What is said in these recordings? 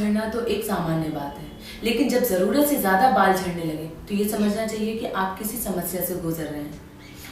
झड़ना तो एक सामान्य बात है, लेकिन जब जरूरत से ज्यादा बाल झड़ने लगे तो ये समझना चाहिए कि आप किसी समस्या से गुजर रहे हैं।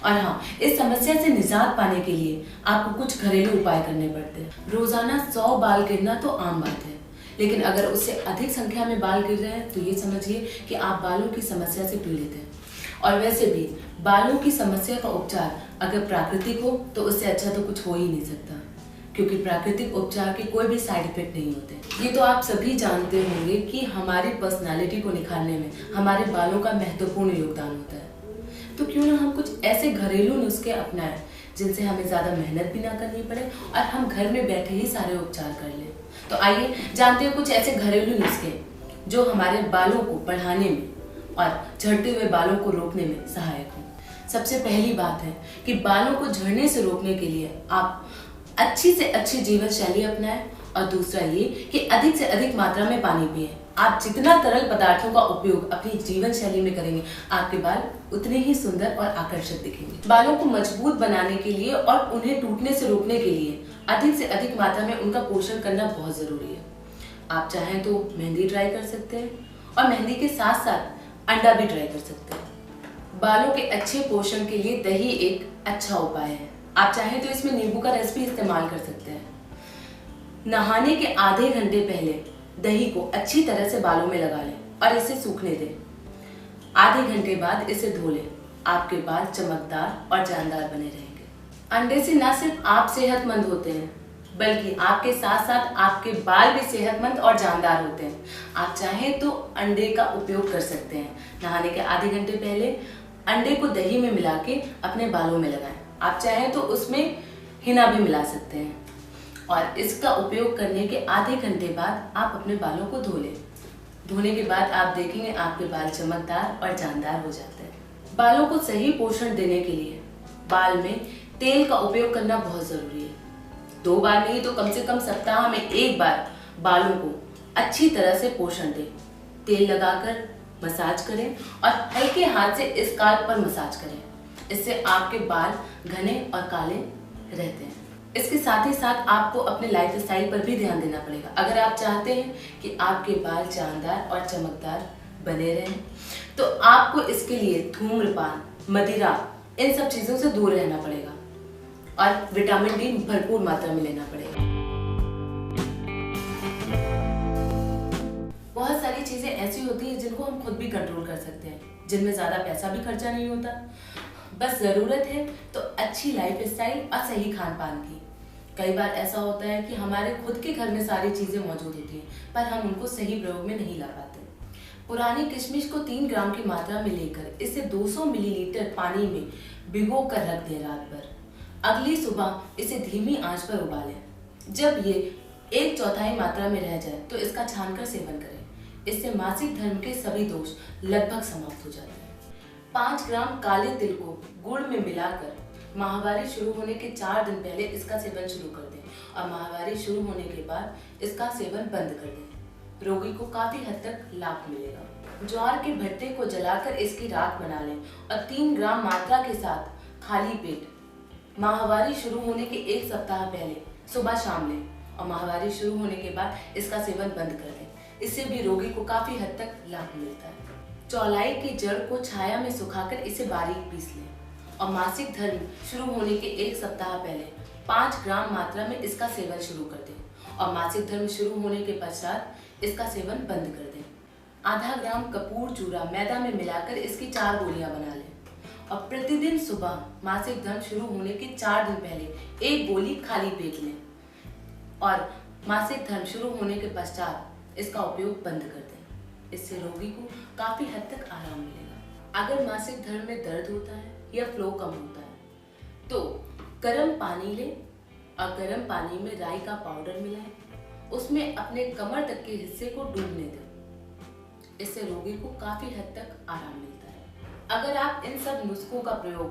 और हाँ, इस समस्या से निजात पाने के लिए आपको कुछ घरेलू उपाय करने पड़ते हैं। रोजाना 100 बाल गिरना तो आम बात है, लेकिन अगर उससे अधिक संख्या में बाल गिर रहे हैं तो ये समझिए कि आप बालों की समस्या से पीड़ित हैं। और वैसे भी बालों की समस्या का उपचार अगर प्राकृतिक हो तो उससे अच्छा तो कुछ हो ही नहीं सकता, क्योंकि प्राकृतिक उपचार के कोई भी साइड इफेक्ट नहीं होते। ये तो आप सभी जानते होंगे कि हमारी पर्सनालिटी को निखारने में हमारे बालों का महत्वपूर्ण योगदान होता है। तो क्यों ना हम कुछ ऐसे घरेलू नुस्खे अपनाएं जिनसे हमें ज्यादा मेहनत भी ना करनी पड़े और हम घर में बैठे ही सारे उपचार कर लें। तो आइए जानते हैं कुछ ऐसे घरेलू नुस्खे जो हमारे बालों को बढ़ाने में और झड़ते हुए बालों को रोकने में सहायक हो। सबसे पहली बात है कि बालों को झड़ने से रोकने के लिए आप अच्छी से अच्छी जीवन शैली अपनाएं, और दूसरा ये कि अधिक से अधिक मात्रा में पानी पिएं। आप जितना तरल पदार्थों का उपयोग अपनी जीवन शैली में करेंगे, आपके बाल उतने ही सुंदर और आकर्षक दिखेंगे। बालों को मजबूत बनाने के लिए और उन्हें टूटने से रोकने के लिए अधिक से अधिक मात्रा में उनका पोषण करना बहुत जरूरी है। आप चाहें तो मेहंदी ट्राई कर सकते हैं, और मेहंदी के साथ साथ अंडा भी ट्राई कर सकते हैं। बालों के अच्छे पोषण के लिए दही एक अच्छा उपाय है। आप चाहें तो इसमें नींबू का रस भी इस्तेमाल कर सकते हैं। नहाने के आधे घंटे पहले दही को अच्छी तरह से बालों में लगा लें और इसे सूखने दें। आधे घंटे बाद इसे धो लें। आपके बाल चमकदार और जानदार बने रहेंगे। अंडे से न सिर्फ आप सेहतमंद होते हैं, बल्कि आपके साथ साथ आपके बाल भी सेहतमंद और जानदार होते हैं। आप चाहें तो अंडे का उपयोग कर सकते हैं। नहाने के आधे घंटे पहले अंडे को दही में मिला के अपने बालों में लगाएं। आप चाहें तो उसमें हिना भी मिला सकते हैं, और इसका उपयोग करने के आधे घंटे बाद आप अपने बालों को धो लें। धोने के बाद आप देखेंगे आपके बाल चमकदार और जानदार हो जाते हैं। बालों को सही पोषण देने के लिए बाल में तेल का उपयोग करना बहुत जरूरी है। 2 बार नहीं तो कम से कम सप्ताह में 1 बार बालों को अच्छी तरह से पोषण दें। तेल लगाकर मसाज करें और हल्के हाथ से स्काल्प पर मसाज करें। इससे आपके बाल घने और काले रहते हैं। इसके साथ ही साथ आपको अपने लाइफस्टाइल पर भी ध्यान देना पड़ेगा। अगर आप चाहते हैं कि आपके बाल जानदार और चमकदार बने रहें, तो आपको इसके लिए धूम्रपान, मदिरा, इन सब चीजों से दूर रहना पड़ेगा, और विटामिन डी भरपूर मात्रा में लेना पड़ेगा। बहुत सारी चीजें ऐसी होती हैं जिनको हम खुद भी कंट्रोल कर सकते हैं, जिनमें ज्यादा पैसा भी खर्चा नहीं होता। बस जरूरत है तो अच्छी लाइफस्टाइल और सही खान पान की। कई बार ऐसा होता है कि हमारे खुद के घर में सारी चीजें मौजूद होती हैं, पर हम उनको सही प्रयोग में नहीं ला पाते। पुरानी किशमिश को 3 ग्राम की मात्रा में लेकर इसे 200 मिलीलीटर पानी में भिगो कर रख दें रात भर। अगली सुबह इसे धीमी आंच पर उबालें। जब ये 1/4 मात्रा में रह जाए तो इसका छानकर सेवन करें। इससे मासिक धर्म के सभी दोष लगभग समाप्त हो जाते हैं। 5 ग्राम काले तिल को गुड़ में मिलाकर माहवारी शुरू होने के 4 दिन पहले इसका सेवन शुरू कर दें, और माहवारी शुरू होने के बाद इसका सेवन बंद कर दें। रोगी को काफी हद तक लाभ मिलेगा। ज्वार के भट्टे को जलाकर इसकी राख बना लें और 3 ग्राम मात्रा के साथ खाली पेट माहवारी शुरू होने के 1 सप्ताह पहले सुबह शाम लें, और माहवारी शुरू होने के बाद इसका सेवन बंद कर दें। इससे भी रोगी को काफी हद तक लाभ मिलता है। चौलाई की जड़ को छाया में सुखाकर इसे बारीक पीस लें, और मासिक धर्म शुरू होने के 1 सप्ताह पहले 5 ग्राम मात्रा में इसका सेवन शुरू कर दें, और मासिक धर्म शुरू होने के पश्चात इसका सेवन बंद कर दें। आधा ग्राम कपूर चूरा मैदा में मिलाकर इसकी 4 गोलियां बना लें, और प्रतिदिन सुबह मासिक धर्म शुरू होने के 4 दिन पहले 1 गोली खाली पेट लें, और मासिक धर्म शुरू होने के पश्चात इसका उपयोग बंद कर दें। इससे रोगी को काफी हद तक आराम मिलेगा। अगर मासिक धर्म में दर्द होता है या फ्लो कम होता है तो गर्म पानी लें, और गर्म पानी में राई का पाउडर मिलाएं। उसमें अपने कमर तक के हिस्से को डूबने दें। इससे रोगी को काफी हद तक आराम मिलता है। अगर आप इन सब नुस्खों का प्रयोग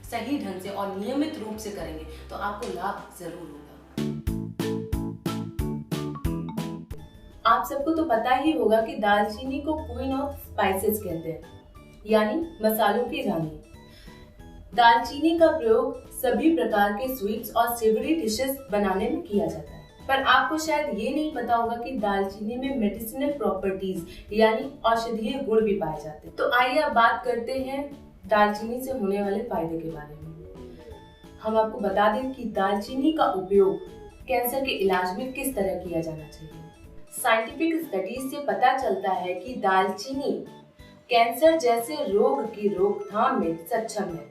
सही ढंग से और नियमित रूप से करेंगे तो आपको लाभ जरूर होगा। आप सबको तो पता ही होगा कि दालचीनी को क्वीन ऑफ स्पाइसेस कहते हैं, यानी मसालों की रानी। दालचीनी का प्रयोग सभी प्रकार के स्वीट्स और सेवरी डिशेस बनाने में किया जाता है। पर आपको शायद ये नहीं पता होगा कि दालचीनी में मेडिसिनल प्रॉपर्टीज यानी औषधीय गुण भी पाए जाते हैं। तो आइए अब बात करते हैं दालचीनी से होने वाले फायदे के बारे में। हम आपको बता दें कि दालचीनी का उपयोग कैंसर के इलाज में किस तरह किया जाना चाहिए। साइंटिफिक स्टडीज से पता चलता है कि दालचीनी कैंसर जैसे रोग की रोकथाम में सक्षम है।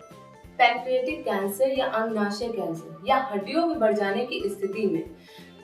पैंक्रियाटिक कैंसर या अंगनाशय कैंसर या हड्डियों में बढ़ जाने की स्थिति में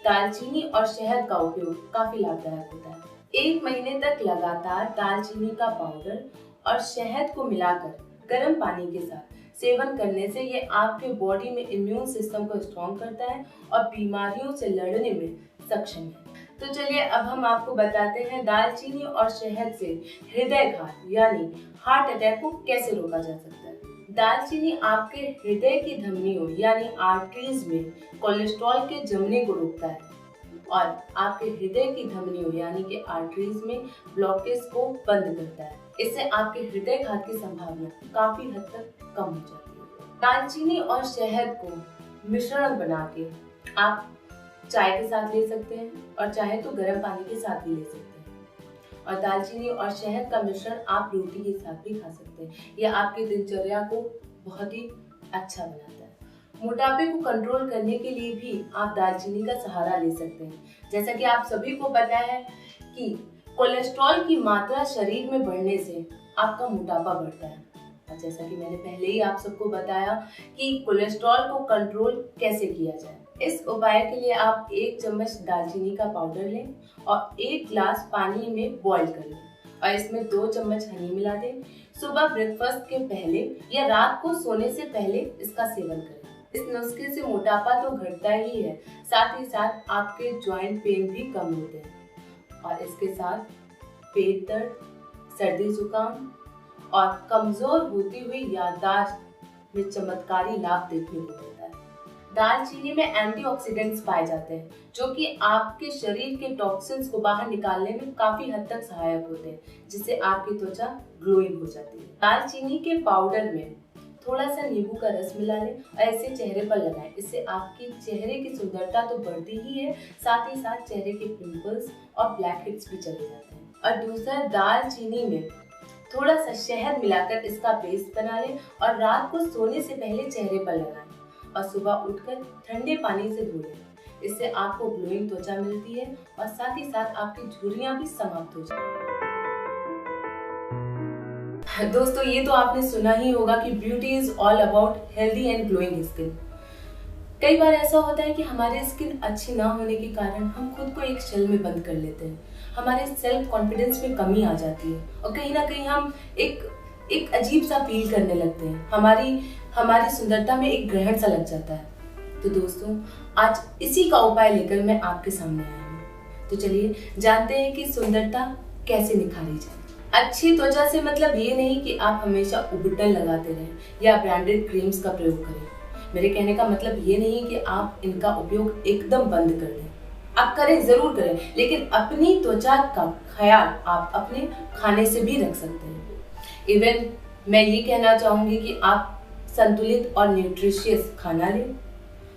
दालचीनी और शहद का उपयोग काफी लाभदायक होता है। 1 महीने तक लगातार दालचीनी का पाउडर और शहद को मिलाकर गर्म पानी के साथ सेवन करने से ये आपके बॉडी में इम्यून सिस्टम को स्ट्रॉन्ग करता है और बीमारियों से लड़ने में सक्षम है। तो चलिए अब हम आपको बताते हैं दालचीनी और शहद से हृदयघात यानी हार्ट अटैक को कैसे रोका जा सकता है। दालचीनी आपके हृदय की धमनियों यानी आर्टरीज में कोलेस्ट्रॉल के जमने को रोकता है और आपके हृदय की धमनियों यानी कि आर्टरीज में ब्लॉकेज को बंद करता है। इससे आपके हृदयघात की संभावना काफी हद तक कम हो जाती है। दालचीनी और शहद को मिश्रण बना के आप चाय के साथ ले सकते हैं और चाहे तो गर्म पानी के साथ भी ले सकते हैं। और दालचीनी और शहद का मिश्रण आप रोटी के साथ भी खा सकते हैं। यह आपकी दिनचर्या को बहुत ही अच्छा बनाता है। मोटापे को कंट्रोल करने के लिए भी आप दालचीनी का सहारा ले सकते हैं। जैसा कि आप सभी को पता है कि कोलेस्ट्रॉल की मात्रा शरीर में बढ़ने से आपका मोटापा बढ़ता है। और जैसा कि मैंने पहले ही आप सबको बताया कि कोलेस्ट्रॉल को कंट्रोल कैसे किया जाए। इस उपाय के लिए आप 1 चम्मच दालचीनी का पाउडर लें और 1 ग्लास पानी में बॉईल कर लें और इसमें 2 चम्मच हनी मिला दें। सुबह ब्रेकफास्ट के पहले या रात को सोने से पहले इसका सेवन करें। इस नुस्खे से मोटापा तो घटता ही है, साथ ही साथ आपके जॉइंट पेन भी कम होते हैं और इसके साथ पेट दर्द, सर्दी जुकाम और कमजोर होती हुई याददाश्त में चमत्कारी लाभ देखने को मिलता है। दालचीनी में एंटीऑक्सीडेंट्स पाए जाते हैं जो कि आपके शरीर के टॉक्सिन्स को बाहर निकालने में काफी हद तक सहायक होते हैं, जिससे आपकी त्वचा ग्लोइंग हो जाती है। दालचीनी के पाउडर में थोड़ा सा नींबू का रस मिला लें और इसे चेहरे पर लगाएं। इससे आपकी चेहरे की सुंदरता तो बढ़ती ही है, साथ ही साथ चेहरे के पिंपल्स और ब्लैक हेड्स भी चले जाते हैं। और दूसरा, दालचीनी में थोड़ा सा शहद मिलाकर इसका पेस्ट बना लें और रात को सोने से पहले चेहरे पर लगाएं और सुबह उठकर ठंडे पानी से धो लें। इससे आपको ग्लोइंग त्वचा मिलती है और साथ ही साथ आपकी झुर्रियां भी समाप्त हो जाती हैं। दोस्तों, ये तो आपने सुना ही होगा कि beauty is all about healthy and glowing skin. कई बार ऐसा होता है कि हमारी स्किन अच्छी ना होने के कारण हम खुद को एक शेल में बंद कर लेते हैं। हमारे सेल्फ कॉन्फिडेंस में कमी आ जाती है और कहीं ना कहीं हम एक अजीब सा फील करने लगते हैं। हमारी सुंदरता में एक ग्रहण सा लग जाता है। तो दोस्तों, आज इसी का उपाय लेकर मैं आपके सामने आई हूँ। तो चलिए जानते हैं कि सुंदरता कैसे निखारी जाए। अच्छी त्वचा से मतलब ये नहीं कि आप हमेशा उबटन लगाते रहें या ब्रांडेड क्रीम्स का प्रयोग करें। मेरे कहने का मतलब ये नहीं कि आप इनका उपयोग एकदम बंद कर दें। आप करें, जरूर करें, लेकिन अपनी त्वचा का ख्याल आप अपने खाने से भी रख सकते हैं। इवन मैं ये कहना चाहूंगी कि आप संतुलित और न्यूट्रिशियस खाना लें,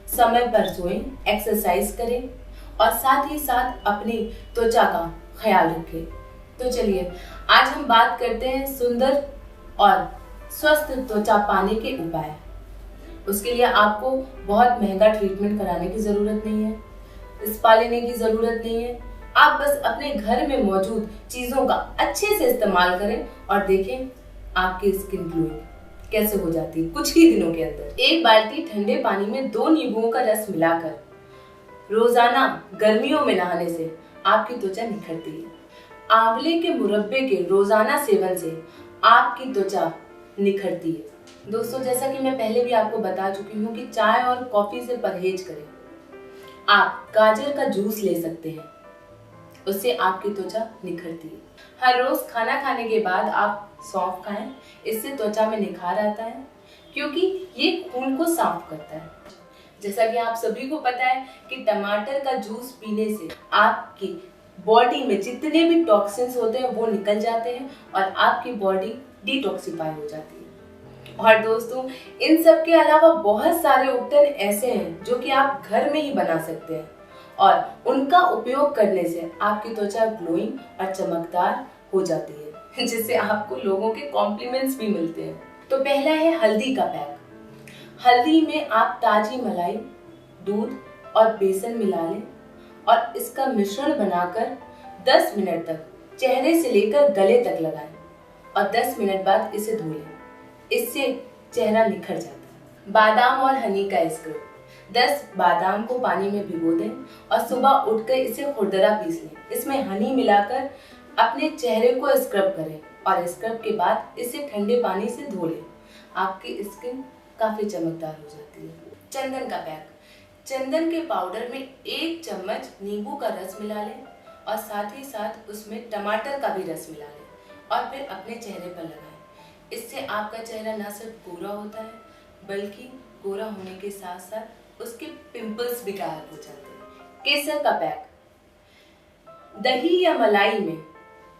समय पर सोएं, एक्सरसाइज करें और साथ ही साथ अपनी त्वचा का ख्याल रखें। तो चलिए आज हम बात करते हैं सुंदर और स्वस्थ त्वचा पाने के उपाय। उसके लिए आपको बहुत महंगा ट्रीटमेंट कराने की जरूरत नहीं है, स्पा लेने की जरूरत नहीं है। आप बस अपने घर में मौजूद चीजों का अच्छे से इस्तेमाल करें और देखें आपकी स्किन ग्लोइंग कैसे हो जाती है कुछ ही दिनों के अंदर। 1 बाल्टी ठंडे पानी में 2 नींबुओं का रस मिलाकर रोजाना गर्मियों में नहाने से आपकी त्वचा निखरती है। आंवले के मुरब्बे के रोजाना सेवन से आपकी त्वचा निखरती है। दोस्तों, जैसा कि मैं पहले भी आपको बता चुकी हूँ कि चाय और कॉफी से परहेज करें। आप गाजर का जूस ले सकते हैं, उससे आपकी त्वचा निखरती है। हर रोज खाना खाने के बाद आप सौंफ खाएं, इससे त्वचा में निखार आता है क्योंकि ये खून को साफ करता है। जैसा कि आप सभी को पता है कि टमाटर का जूस पीने से आपकी बॉडी में जितने भी टॉक्सिन्स होते हैं वो निकल जाते हैं और आपकी बॉडी डिटॉक्सिफाई हो जाती है। और दोस्तों, इन सब के अलावा बहुत सारे उपटन ऐसे हैं जो कि आप घर में ही बना सकते हैं और उनका उपयोग करने से आपकी त्वचा ग्लोइंग और चमकदार हो जाती है, जिससे आपको लोगों के कॉम्प्लीमेंट्स भी मिलते हैं। तो पहला है हल्दी का पैक। हल्दी में आप ताजी मलाई, दूध और बेसन मिला लें और इसका मिश्रण बनाकर 10 मिनट तक चेहरे से लेकर गले तक लगाएं और 10 मिनट बाद इसे धो लें। इससे चेहरा निखर जाता है। बादाम और हनी का स्क्रब। 10 बादाम को पानी में भिगो दें और सुबह उठकर इसे खुरदरा पीस लें। इसमें हनी मिलाकर अपने चेहरे को स्क्रब करें और स्क्रब के बाद इसे ठंडे पानी से धो लें। आपकी स्किन काफी चमकदार हो जाती है। चंदन का पैक। चंदन के पाउडर में 1 चम्मच नींबू का रस मिला लें और साथ ही साथ उसमें टमाटर का भी रस मिला लें और फिर अपने चेहरे पर लगाएं। इससे आपका चेहरा न सिर्फ गोरा होता है बल्कि गोरा होने के साथ साथ उसके पिंपल्स भी गायब हो जाते हैं। केसर का पैक। दही या मलाई में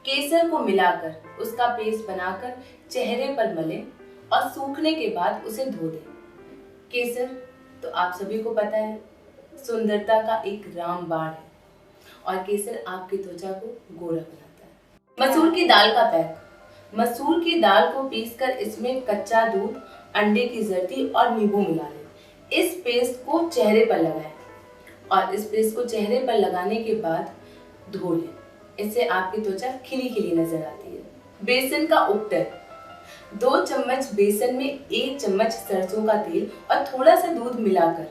केसर को मिलाकर उसका पेस्ट बनाकर चेहरे पर मलें और सूखने के बाद उसे धो दें। केसर तो आप सभी को पता है सुंदरता का एक रामबाण है और केसर आपकी त्वचा को गोरा बनाता है। मसूर की दाल का पैक। मसूर की दाल को पीसकर इसमें कच्चा दूध, अंडे की जर्दी और नींबू मिला लें। इस पेस्ट को चेहरे पर लगाएं और इस पेस्ट को चेहरे पर लगाने के बाद धो लें। इससे आपकी त्वचा खिली खिली नजर आती है। बेसन का उपटन। 2 चम्मच बेसन में 1 चम्मच सरसों का तेल और थोड़ा सा दूध मिलाकर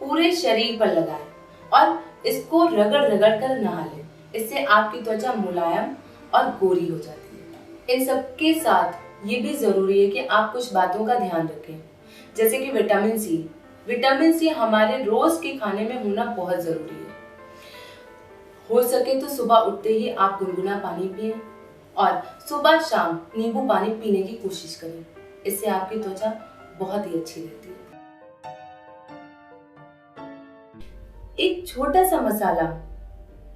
पूरे शरीर पर लगाएं और इसको रगड़ रगड़ कर नहा लें। इससे आपकी त्वचा मुलायम और गोरी हो जाती है। इन सब के साथ ये भी जरूरी है कि आप कुछ बातों का ध्यान रखें, जैसे कि विटामिन सी। विटामिन सी हमारे रोज के खाने में होना बहुत जरूरी है। हो सके तो सुबह उठते ही आप गुनगुना पानी पिएं और सुबह शाम नींबू पानी पीने की कोशिश करें। इससे आपकी त्वचा बहुत ही अच्छी रहती है। एक छोटा सा मसाला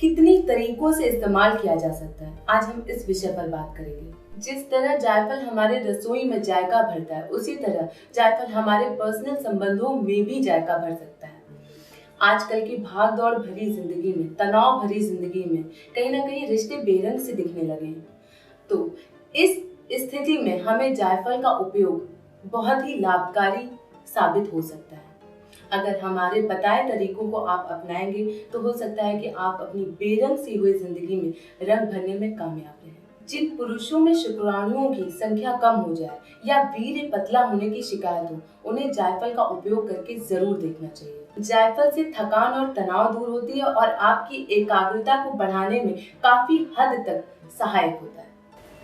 कितनी तरीकों से इस्तेमाल किया जा सकता है, आज हम इस विषय पर बात करेंगे। जिस तरह जायफल हमारे रसोई में जायका भरता है, उसी तरह जायफल हमारे पर्सनल संबंधों में भी जायका भर सकता है। आजकल की भाग दौड़ भरी जिंदगी में, तनाव भरी जिंदगी में कहीं ना कहीं रिश्ते बेरंग से दिखने लगे हैं। तो इस स्थिति में हमें जायफल का उपयोग बहुत ही लाभकारी साबित हो सकता है। अगर हमारे बताए तरीकों को आप अपनाएंगे तो हो सकता है कि आप अपनी बेरंग सी हुई जिंदगी में रंग भरने में कामयाब रहें। जिन पुरुषों में शुक्राणुओं की संख्या कम हो जाए या वीर्य पतला होने की शिकायत हो, उन्हें जायफल का उपयोग करके जरूर देखना चाहिए। जायफल से थकान और तनाव दूर होती है और आपकी एकाग्रता को बढ़ाने में काफी हद तक सहायक होता है।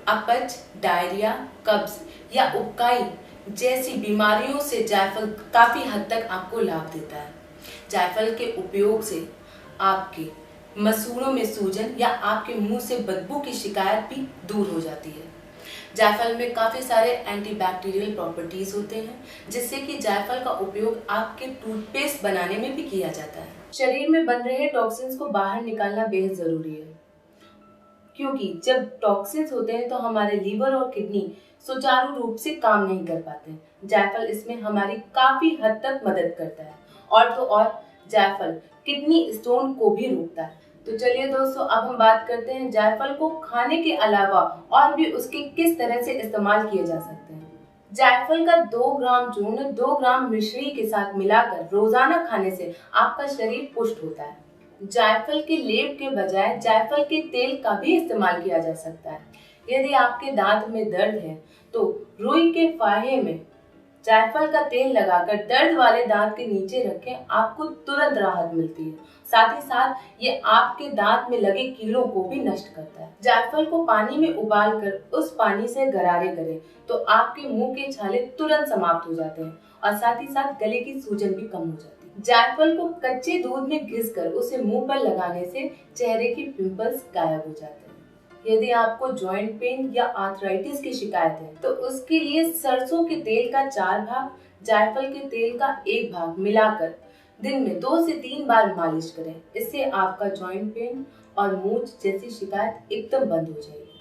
अपच, डायरिया, कब्ज या उबकाई जैसी बीमारियों से जायफल काफी हद तक आपको लाभ देता है। जायफल के उपयोग से आपके मसूड़ों में सूजन या आपके मुंह से बदबू की शिकायत भी दूर हो जाती है। जायफल में काफी सारे एंटीबैक्टीरियल प्रॉपर्टीज होते हैं, जिससे कि जायफल का उपयोग आपके टूथपेस्ट बनाने में भी किया जाता है। शरीर में बन रहे टॉक्सिन्स को बाहर निकालना बेहद जरूरी है, क्योंकि जब टॉक्सिन्स होते हैं तो हमारे लीवर और किडनी सुचारू रूप से काम नहीं कर पाते। जायफल इसमें हमारी काफी हद तक मदद करता है और तो और जायफल किडनी स्टोन को भी रोकता है। तो चलिए दोस्तों, अब हम बात करते हैं जायफल को खाने के अलावा और भी उसके किस तरह से इस्तेमाल किए जा सकते हैं। जायफल का 2 ग्राम चूर्ण 2 ग्राम मिश्री के साथ मिलाकर रोजाना खाने से आपका शरीर पुष्ट होता है। जायफल के लेप के बजाय जायफल के तेल का भी इस्तेमाल किया जा सकता है। यदि आपके दांत में दर्द है तो रुई के फाहे में जायफल का तेल लगाकर दर्द वाले दांत के नीचे रखें, आपको तुरंत राहत मिलती है। साथ ही साथ ये आपके दांत में लगे कीड़ों को भी नष्ट करता है। जायफल को पानी में उबालकर उस पानी से गरारे करें तो आपके मुंह के छाले तुरंत समाप्त हो जाते हैं और साथ ही साथ गले की सूजन भी कम हो जाती है। जायफल को कच्चे दूध में घिसकर उसे मुंह पर लगाने से चेहरे की पिंपल्स गायब हो जाते हैं। यदि आपको जॉइंट पेन या आर्थराइटिस की शिकायत है तो उसके लिए सरसों के तेल का 4 भाग, जायफल के तेल का 1 भाग मिलाकर दिन में 2 से 3 बार मालिश करें। इससे आपका जॉइंट पेन और मूंछ जैसी शिकायत एकदम बंद हो जाएगी।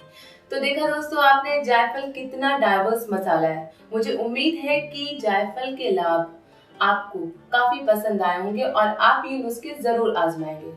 तो देखा दोस्तों आपने जायफल कितना डाइवर्स मसाला है। मुझे उम्मीद है कि जायफल के लाभ आपको काफी पसंद आए होंगे और आप ये नुस्खे जरूर आजमाएंगे।